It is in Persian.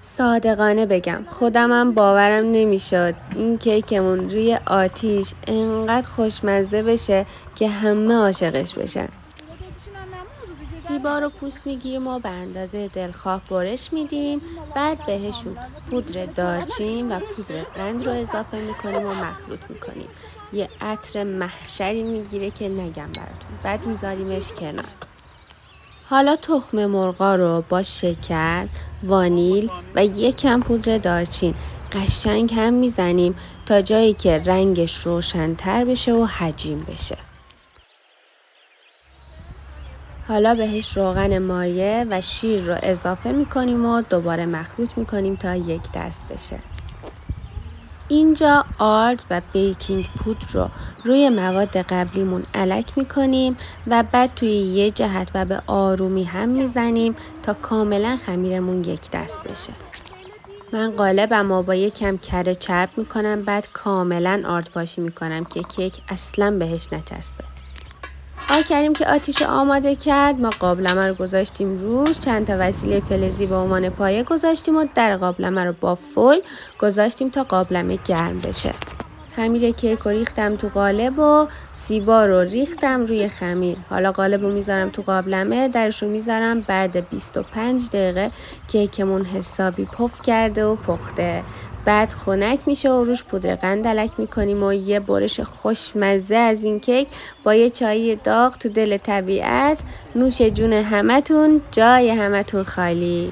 صادقانه بگم خودمم باورم نمیشد این کیکمون روی آتیش انقدر خوشمزه بشه که همه عاشقش بشن. سیبا رو پوست میگیریم و به اندازه دلخواه برش میدیم. بعد بهشون پودر دارچین و پودر قند رو اضافه میکنیم و مخلوط میکنیم. یه عطر محشری میگیره که نگم براتون. بعد میذاریمش کنار. حالا تخم مرغا رو با شکر، وانیل و یک کم پودر دارچین قشنگ هم میزنیم تا جایی که رنگش روشن‌تر بشه و حجیم بشه. حالا بهش روغن مایه و شیر رو اضافه میکنیم و دوباره مخلوط میکنیم تا یک دست بشه. اینجا آرد و بیکینگ پودر رو روی مواد قبلیمون الک میکنیم و بعد توی یه جهت و به آرومی هم میزنیم تا کاملا خمیرمون یک دست بشه. من قالبم و با یکم کره چرب میکنم، بعد کاملا آرد پاشی میکنم که کیک اصلا بهش نچسبه. آقای کریم که آتیش آماده کرد، ما قابلمه رو گذاشتیم روش، چند تا وسیله فلزی به عنوان پایه گذاشتیم و در قابلمه رو با فویل گذاشتیم تا قابلمه گرم بشه. خمیر کیک رو ریختم تو قالب و سیبا رو ریختم روی خمیر. حالا قالب رو میذارم تو قابلمه، درش رو میذارم. بعد 25 دقیقه کیکمون حسابی پف کرده و پخته. بعد خنک میشه و روش پودر قند الک میکنیم و یه برش خوشمزه از این کیک با یه چای داغ تو دل طبیعت. نوش جون همتون، جای همتون خالی.